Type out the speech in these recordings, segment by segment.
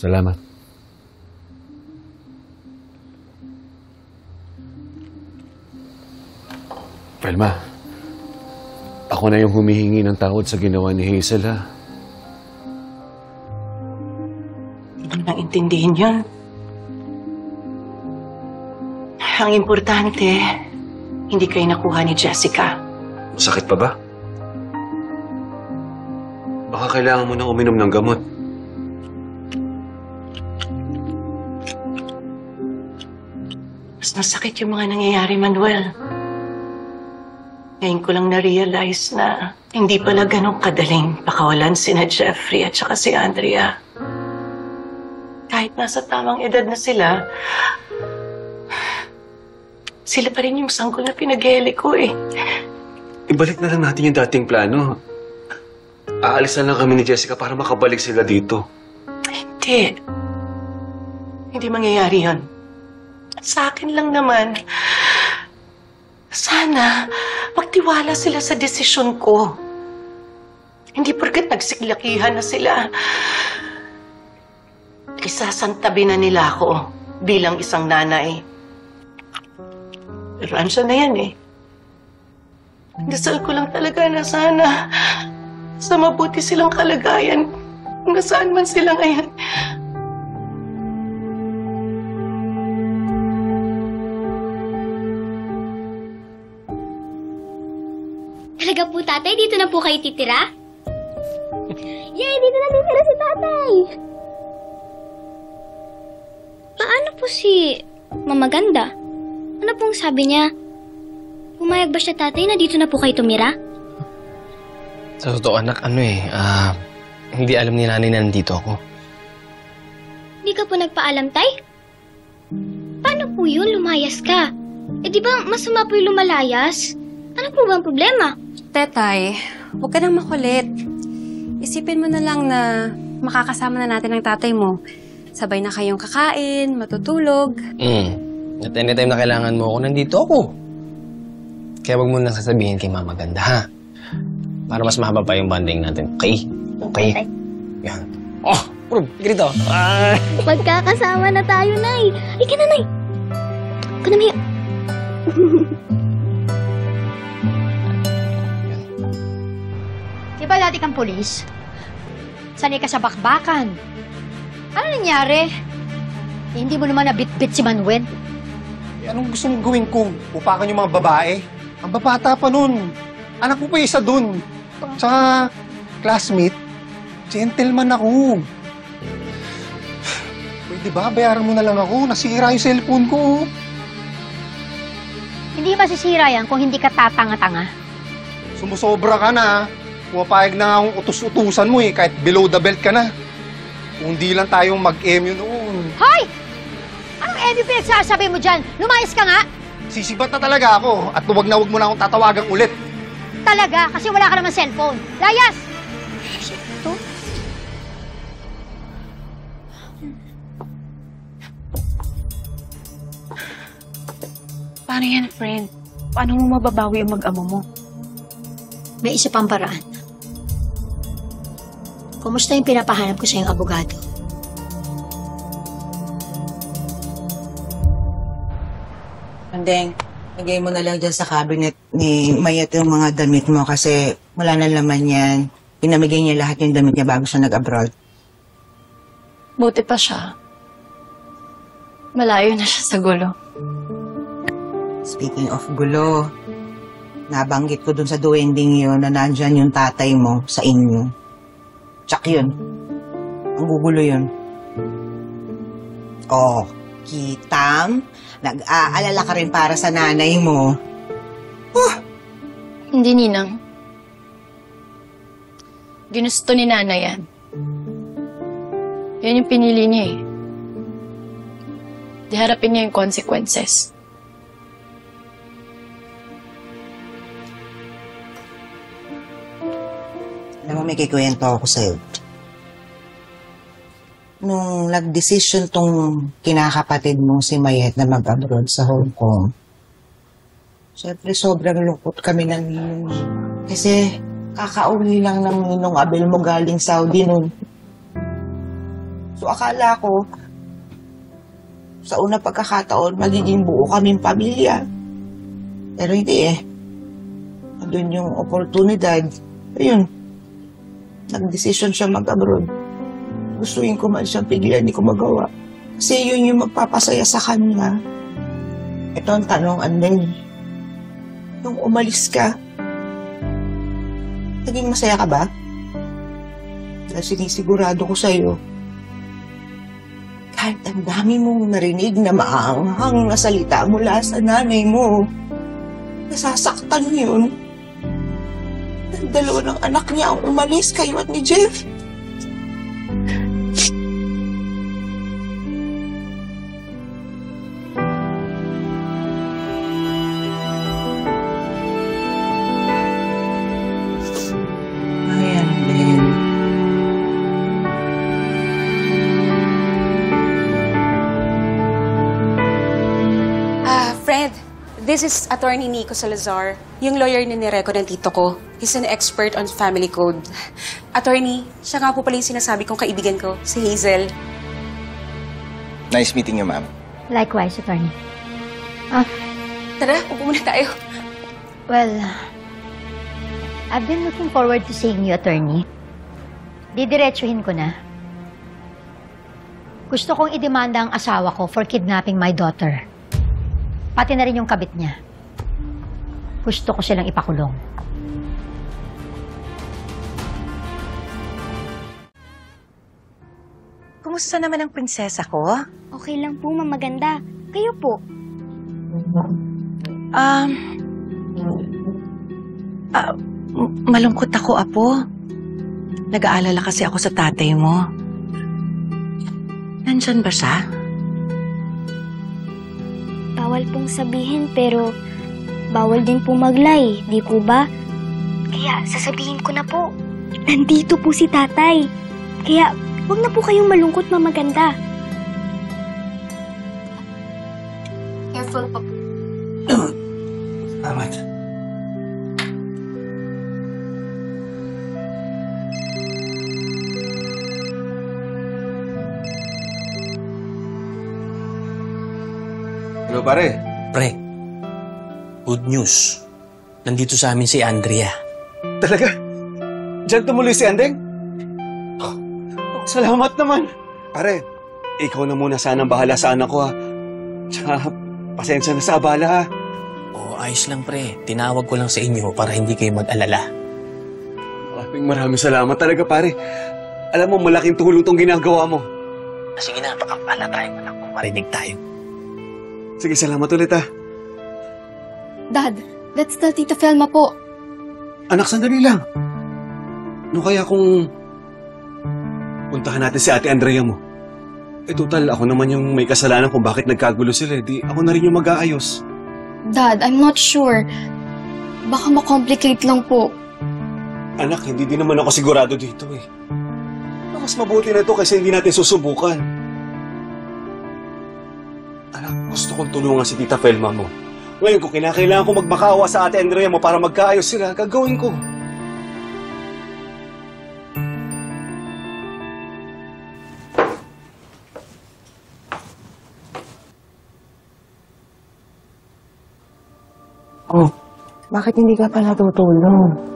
Salamat. Velma, ako na yung humihingi ng tawad sa ginawa ni Hazel, ha? Hindi mo nang intindihin yun. Ang importante, hindi kayo nakuha ni Jessica. Masakit pa ba? Baka kailangan mo nang uminom ng gamot. Mas masakit yung mga nangyayari, Manuel. Ngayon ko lang na-realize na hindi pala ganun kadaling pakawalan sina Jeffrey at saka si Andrea. Kahit nasa tamang edad na sila, sila pa rin yung sanggol na pinag-iili ko eh. Ibalik na lang natin yung dating plano. Aalis na lang kami ni Jessica para makabalik sila dito. Hindi. Hindi mangyayari yun. At sa akin lang naman, sana magtiwala sila sa desisyon ko. Hindi porket nagsiklakihan na sila, isasantabi na nila ako bilang isang nanay. Pero ansya na yan eh. Dasal ko lang talaga na sana sa mabuti silang kalagayan kung nasaan man sila ngayon. Talaga po, tatay? Dito na po kayo titira? Yay! Dito na titira si tatay! Paano po si Mama Ganda? Ano pong sabi niya? Pumayag ba siya, tatay, na dito na po kayo tumira? Sa totoo, anak, hindi alam ni nanay na nandito ako. Hindi ka po nagpaalam, tay? Paano po yun? Lumayas ka. Eh, di ba masama po yung lumalayas? Ano po ba ang problema? Tetay, huwag ka nang makulit. Isipin mo na lang na makakasama na natin ang tatay mo. Sabay na kayong kakain, matutulog. At anytime na kailangan mo ako, nandito ako. Kaya wag mo nang sasabihin kay Mama Ganda, ha? Para mas mahaba pa yung bonding natin. Okay? Okay? Yan. Oh! Bro, grito. Magkakasama na tayo, Nay. Ay ka na, Nay. Ka na, Maya. Di ba dati kang polis? Sanay ka sa bakbakan. Ano nangyari? Eh, hindi mo naman nabit-bit si Manuel. Eh, anong gusto mong gawin ko? Upakan yung mga babae? Ang babata pa nun. Anak ko pa isa dun. Tsaka, classmate, gentleman ako. Pwede ba? Bayaran mo na lang ako. Nasira yung cellphone ko. Hindi masisira yan kung hindi ka tatanga-tanga. Sumusobra ka na. Pumapayag na akong utus-utusan mo eh, kahit below the belt ka na. Kung hindi lang tayong mag-MU noon. Hoy! Anong MU pinagsasabi mo dyan? Lumayas ka nga! Sisibat na talaga ako at huwag mo na akong tatawagan ulit. Talaga, kasi wala ka naman cellphone. Layas! Ito? Paano yan, friend? Paano mo mababawi ang mag-amo mo? May isa pang paraan. Kumusta yung pinapahanap ko sa iyong abogado? Andeng, lagay mo na lang dyan sa cabinet ni Mayet yung mga damit mo kasi wala na laman yan. Pinamigay niya lahat yung damit niya bago siya nag-abroad. Buti pa siya. Malayo na siya sa gulo. Speaking of gulo, nabanggit ko dun sa duwending yun na nandyan yung tatay mo sa inyo. Tsak yun. Ang gugulo yun. Oh, Kitam, nag-aalala ka rin para sa nanay mo. Hindi, Ninang. Ginusto ni Nana yan. Yan yung pinili niya eh. Di harapin niya yung consequences. Alam mo, may kikwento ako sa'yo. Nung nag-decision tong kinakapatid mong si Mayet na mag-abroad sa Hong Kong, siyempre sobrang lungkot kami ng ninong. Kasi kakauwi lang ng ninong Abel mo galing Saudi nun. So akala ko, sa una pagkakataon, magiging buo kaming pamilya. Pero hindi eh. Andun yung oportunidad. Ayun, nag-decision siya mag-abroad. Gustuin ko man siyang pigilan, hindi ko magawa. Kasi yun yung magpapasaya sa kanya. Ito ang tanong, Anden. Nung umalis ka, naging masaya ka ba? Dahil sinisigurado ko sa'yo, kahit ang dami mong narinig na maanghang na salita mula sa nanay mo, nasasaktan yun. Ang dalawa ng anak niya ang umalis, kayo at ni Jeff. Ayan, Ben. Fred, this is Attorney Nico Salazar, yung lawyer ni Nireco ng tito ko. He's an expert on family code. Attorney, siya nga po pala yung sinasabi kong kaibigan ko, si Hazel. Nice meeting you, ma'am. Likewise, attorney. Tara, upo muna tayo. Well, I've been looking forward to seeing you, attorney. Didiretsuhin ko na. Gusto kong idemanda ang asawa ko for kidnapping my daughter. Pati na rin yung kabit niya. Gusto ko silang ipakulong. Kumusta naman ang prinsesa ko? Okay lang po, mamaganda. Kayo po. Malungkot ako, Apo. Nag-aalala kasi ako sa tatay mo. Nandyan ba siya? Bawal pong sabihin pero bawal din po maglay, di po ba? Kaya sasabihin ko na po. Nandito po si tatay. Kaya huwag na po kayong malungkot, mamaganda. Careful po. Salamat. Hello, pare. Pre, good news. Nandito sa amin si Andrea. Talaga? Diyan tumuloy si Andeng? Oh, salamat naman. Pare, ikaw na muna sanang bahala sa anak ko, ha. Tsaka, pasensya na sa abala, ha. Oo, ayos lang pre. Tinawag ko lang sa inyo para hindi kayo mag-alala. Maraming salamat talaga, pare. Alam mo, malaking tulong tong ginagawa mo. Sige na, pakapala tayo. Anak ko, marinig tayo. Sige, salamat ulit, ha. Dad, that's the Tita Felma po. Anak, sandali lang. Ano kaya kung puntahan natin si Ate Andrea mo? Eh, total, ako naman yung may kasalanan kung bakit nagkagulo sila. Di ako na rin yung mag-aayos. Dad, I'm not sure. Baka ma-complicate lang po. Anak, hindi din naman ako sigurado dito, eh. Mas mabuti na ito kasi hindi natin susubukan. Anak, gusto kong tulungan si Tita Felma mo. Ngayon, kung kinakailangan ko magmakaawa sa Ate Andrea mo para magkaayos sila, gagawin ko. Oh, bakit hindi ka pa natutulog?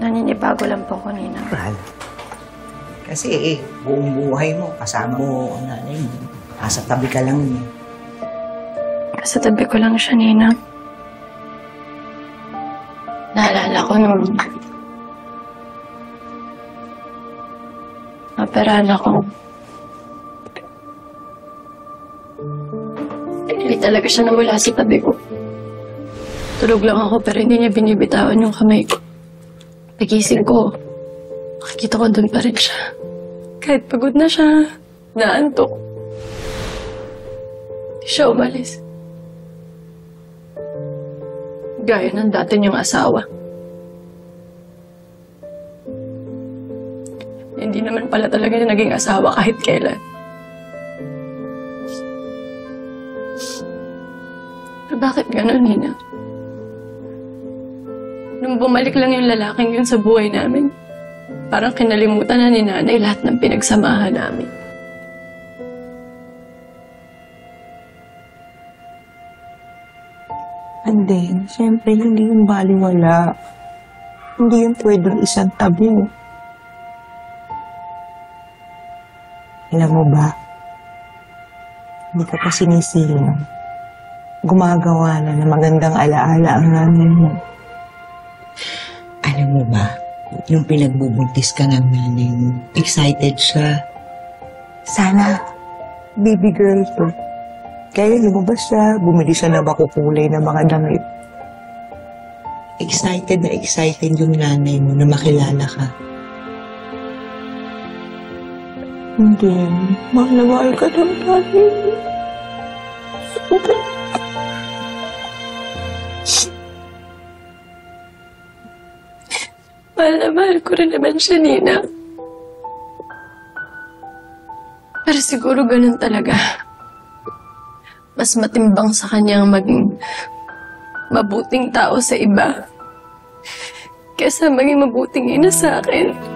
Naninibago lang po ko, Nina. Mahal. Kasi buong buhay mo, kasama mo ang nanay mo. Nasa tabi ka lang niya. Sa tabi ko lang siya, Nina. Naalala ko nung operahan ako. Hindi talaga siya nawala sa tabi ko. Tulog lang ako pero hindi niya binibitawan yung kamay ko. Pagising ko, nakikita ko doon pa rin siya. Kahit pagod na siya, naantok. Hindi siya umalis. Gaya ng dati niyong asawa. Hindi naman pala talaga niya naging asawa kahit kailan. Pero bakit gano'n, Nina? Nung bumalik lang yung lalaking yun sa buhay namin, Parang kinalimutan na ni nanay lahat ng pinagsamahan namin. And then, siyempre, hindi yung baliwala. Hindi yung pwedeng isang tabi. Alam mo ba, hindi ka pa sinisilang. Gumagawa na ng magandang alaala ang nanay mo. Alam mo ba, yung pinagbubuntis ka ng nanay mo, excited siya. Sana, baby girl to. Kaya lumabas siya, bumili siya ng makukulay na mga damit. Excited na excited yung nanay mo na makilala ka. Hindi, mahal na mahal ka ng nanay mo. Mahal na mahal ko rin naman siya, Nina. Pero siguro ganun talaga. Mas matimbang sa kanyang maging mabuting tao sa iba kaysa maging mabuting ina sa akin.